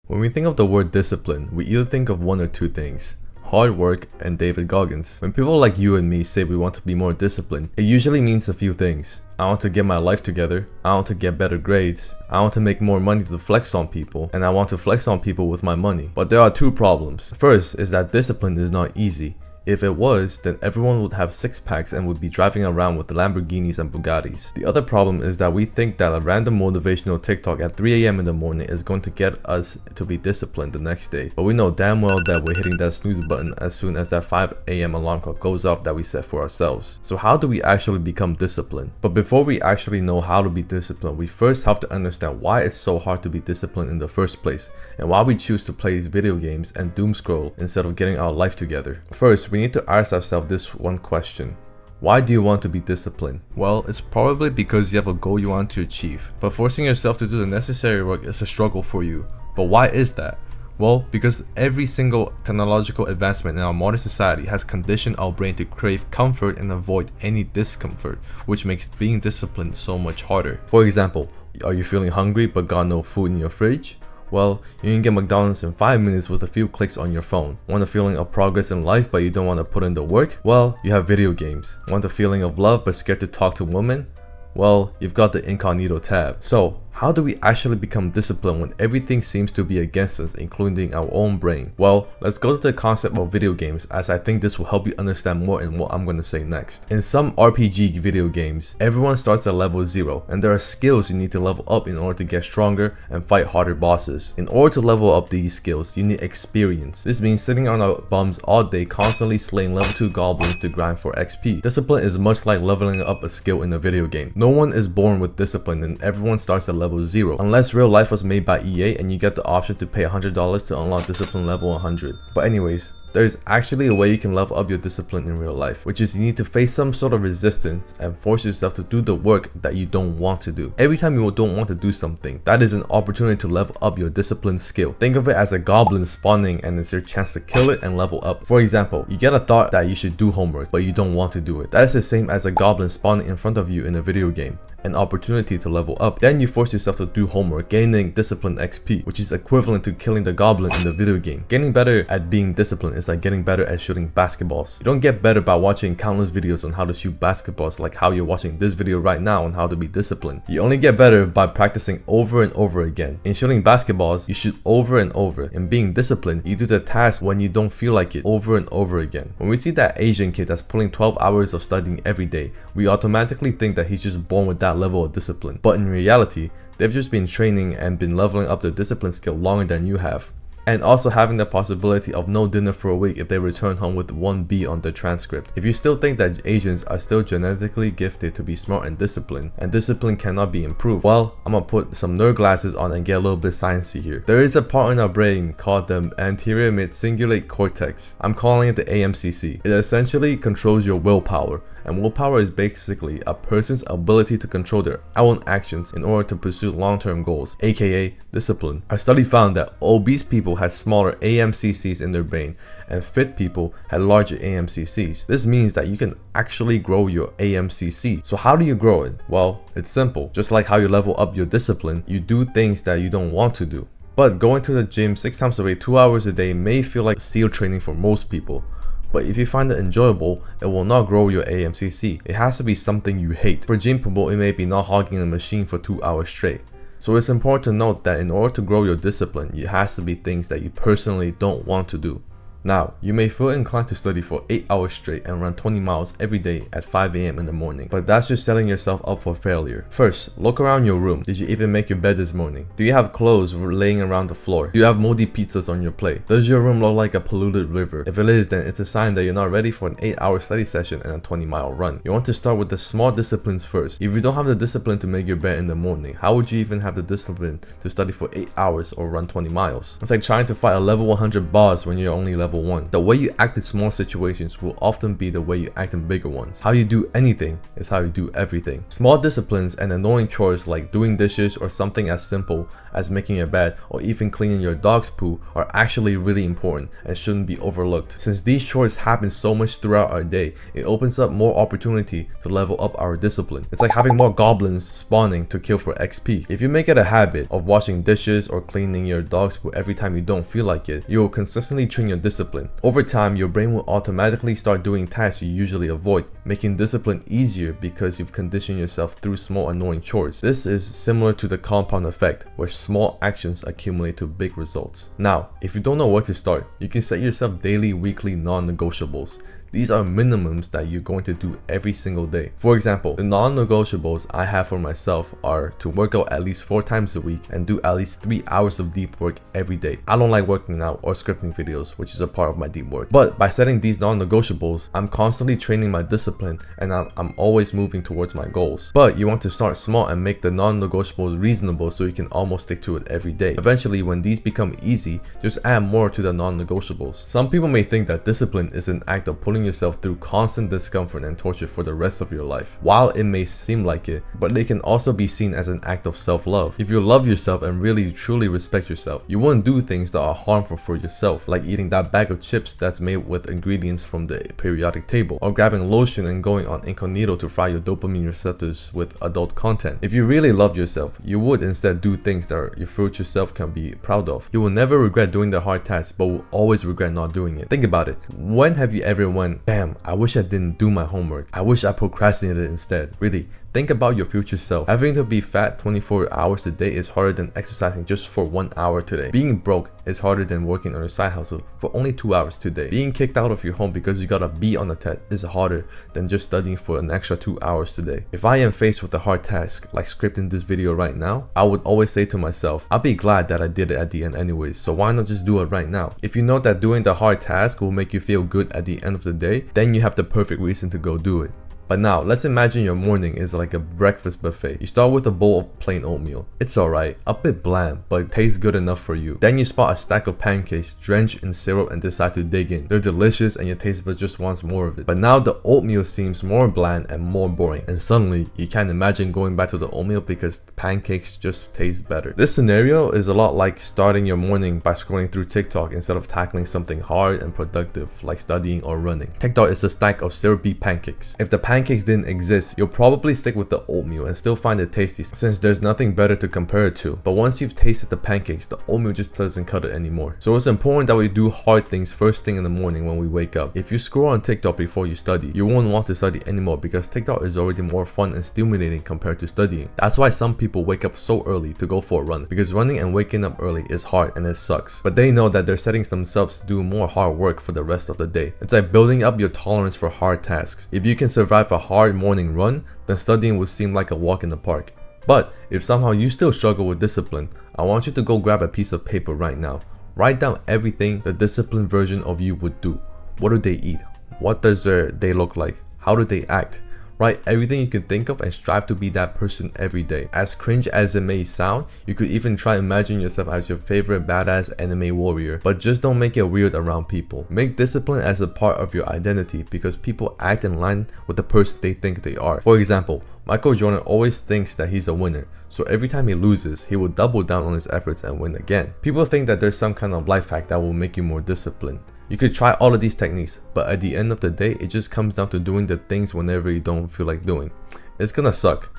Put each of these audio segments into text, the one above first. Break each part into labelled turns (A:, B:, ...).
A: When we think of the word discipline, we either think of one or two things: hard work and David Goggins. When people like you and me say we want to be more disciplined, it usually means a few things. I want to get my life together, I want to get better grades, I want to make more money to flex on people, and I want to flex on people with my money. But there are two problems. First is that discipline is not easy. If it was, then everyone would have six packs and would be driving around with Lamborghinis and Bugattis. The other problem is that we think that a random motivational TikTok at 3 a.m. in the morning is going to get us to be disciplined the next day. But we know damn well that we're hitting that snooze button as soon as that 5 a.m. alarm clock goes off that we set for ourselves. So how do we actually become disciplined? But before we actually know how to be disciplined, we first have to understand why it's so hard to be disciplined in the first place, and why we choose to play video games and doom scroll instead of getting our life together. First, we need to ask ourselves this one question: why do you want to be disciplined? Well, it's probably because you have a goal you want to achieve, but forcing yourself to do the necessary work is a struggle for you. But why is that? Well, because every single technological advancement in our modern society has conditioned our brain to crave comfort and avoid any discomfort, which makes being disciplined so much harder. For example, are you feeling hungry but got no food in your fridge? Well, you can get McDonald's in 5 minutes with a few clicks on your phone. Want a feeling of progress in life but you don't want to put in the work? Well, you have video games. Want a feeling of love but scared to talk to women? Well, you've got the incognito tab. So, how do we actually become disciplined when everything seems to be against us, including our own brain? Well, let's go to the concept of video games, as I think this will help you understand more in what I'm going to say next. In some RPG video games, everyone starts at level 0, and there are skills you need to level up in order to get stronger and fight harder bosses. In order to level up these skills, you need experience. This means sitting on our bums all day constantly slaying level 2 goblins to grind for XP. Discipline is much like leveling up a skill in a video game. No one is born with discipline, and everyone starts at level 0, unless real life was made by EA and you get the option to pay $100 to unlock discipline level 100. But anyways, there is actually a way you can level up your discipline in real life, which is you need to face some sort of resistance and force yourself to do the work that you don't want to do. Every time you don't want to do something, that is an opportunity to level up your discipline skill. Think of it as a goblin spawning and it's your chance to kill it and level up. For example, you get a thought that you should do homework but you don't want to do it. That is the same as a goblin spawning in front of you in a video game. An opportunity to level up. Then you force yourself to do homework, gaining discipline XP, which is equivalent to killing the goblin in the video game. Getting better at being disciplined is like getting better at shooting basketballs. You don't get better by watching countless videos on how to shoot basketballs like how you're watching this video right now on how to be disciplined. You only get better by practicing over and over again. In shooting basketballs, you shoot over and over. In being disciplined, you do the task when you don't feel like it over and over again. When we see that Asian kid that's pulling 12 hours of studying every day, we automatically think that he's just born with that level of discipline. But in reality, they've just been training and been leveling up their discipline skill longer than you have. And also having the possibility of no dinner for a week if they return home with 1B on their transcript. If you still think that Asians are still genetically gifted to be smart and discipline cannot be improved, well, I'm gonna put some nerd glasses on and get a little bit sciencey here. There is a part in our brain called the anterior mid-cingulate cortex. I'm calling it the AMCC. It essentially controls your willpower. And willpower is basically a person's ability to control their own actions in order to pursue long-term goals, aka discipline. Our study found that obese people had smaller AMCCs in their brain and fit people had larger AMCCs. This means that you can actually grow your AMCC. So how do you grow it? Well, it's simple. Just like how you level up your discipline, you do things that you don't want to do. But going to the gym 6 times a week, 2 hours a day may feel like SEAL training for most people. But if you find it enjoyable, it will not grow your AMCC. It has to be something you hate. For gym people, it may be not hogging a machine for 2 hours straight. So it's important to note that in order to grow your discipline, it has to be things that you personally don't want to do. Now, you may feel inclined to study for 8 hours straight and run 20 miles every day at 5 a.m. in the morning, but that's just setting yourself up for failure. First, look around your room. Did you even make your bed this morning? Do you have clothes laying around the floor? Do you have moldy pizzas on your plate? Does your room look like a polluted river? If it is, then it's a sign that you're not ready for an 8-hour study session and a 20-mile run. You want to start with the small disciplines first. If you don't have the discipline to make your bed in the morning, how would you even have the discipline to study for 8 hours or run 20 miles? It's like trying to fight a level 100 boss when you're only level simple one. The way you act in small situations will often be the way you act in bigger ones. How you do anything is how you do everything. Small disciplines and annoying chores like doing dishes or something as simple as making your bed or even cleaning your dog's poo are actually really important and shouldn't be overlooked. Since these chores happen so much throughout our day, it opens up more opportunity to level up our discipline. It's like having more goblins spawning to kill for XP. If you make it a habit of washing dishes or cleaning your dog's poo every time you don't feel like it, you will consistently train your discipline. Over time, your brain will automatically start doing tasks you usually avoid, making discipline easier because you've conditioned yourself through small annoying chores. This is similar to the compound effect, where small actions accumulate to big results. Now, if you don't know where to start, you can set yourself daily, weekly non-negotiables. These are minimums that you're going to do every single day. For example, the non-negotiables I have for myself are to work out at least 4 times a week and do at least 3 hours of deep work every day. I don't like working out or scripting videos, which is a part of my deep work. But by setting these non-negotiables, I'm constantly training my discipline and I'm always moving towards my goals. But you want to start small and make the non-negotiables reasonable so you can almost stick to it every day. Eventually, when these become easy, just add more to the non-negotiables. Some people may think that discipline is an act of pulling yourself through constant discomfort and torture for the rest of your life. While it may seem like it, but it can also be seen as an act of self-love. If you love yourself and really truly respect yourself, you won't do things that are harmful for yourself, like eating that bag of chips that's made with ingredients from the periodic table, or grabbing lotion and going on incognito to fry your dopamine receptors with adult content. If you really loved yourself, you would instead do things that your future self can be proud of. You will never regret doing the hard tasks, but will always regret not doing it. Think about it. When have you ever went, damn, I wish I didn't do my homework. I wish I procrastinated instead. Really, think about your future self. Having to be fat 24 hours a day is harder than exercising just for 1 hour today. Being broke is harder than working on your side hustle for only 2 hours today. Being kicked out of your home because you got a B on the test is harder than just studying for an extra 2 hours today. If I am faced with a hard task like scripting this video right now, I would always say to myself, I'll be glad that I did it at the end anyways, so why not just do it right now? If you know that doing the hard task will make you feel good at the end of the day, then you have the perfect reason to go do it. But now, let's imagine your morning is like a breakfast buffet. You start with a bowl of plain oatmeal. It's alright, a bit bland, but it tastes good enough for you. Then you spot a stack of pancakes drenched in syrup and decide to dig in. They're delicious and your taste buds just wants more of it. But now the oatmeal seems more bland and more boring, and suddenly you can't imagine going back to the oatmeal because the pancakes just taste better. This scenario is a lot like starting your morning by scrolling through TikTok instead of tackling something hard and productive like studying or running. TikTok is a stack of syrupy pancakes. If the pancakes didn't exist, you'll probably stick with the oatmeal and still find it tasty since there's nothing better to compare it to. But once you've tasted the pancakes, the oatmeal just doesn't cut it anymore. So it's important that we do hard things first thing in the morning when we wake up. If you scroll on TikTok before you study, you won't want to study anymore because TikTok is already more fun and stimulating compared to studying. That's why some people wake up so early to go for a run, because running and waking up early is hard and it sucks. But they know that they're setting themselves to do more hard work for the rest of the day. It's like building up your tolerance for hard tasks. If you can survive a hard morning run, then studying will seem like a walk in the park. But if somehow you still struggle with discipline, I want you to go grab a piece of paper right now. Write down everything the disciplined version of you would do. What do they eat? What does their day look like? How do they act? Write everything you can think of and strive to be that person every day. As cringe as it may sound, you could even try imagine yourself as your favorite badass anime warrior, but just don't make it weird around people. Make discipline as a part of your identity because people act in line with the person they think they are. For example, Michael Jordan always thinks that he's a winner, so every time he loses, he will double down on his efforts and win again. People think that there's some kind of life hack that will make you more disciplined. You could try all of these techniques, but at the end of the day, it just comes down to doing the things whenever you don't feel like doing. It's gonna suck,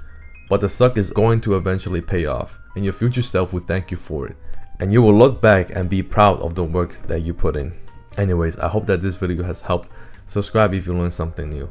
A: but the suck is going to eventually pay off, and your future self will thank you for it. And you will look back and be proud of the work that you put in. Anyways, I hope that this video has helped. Subscribe if you learned something new.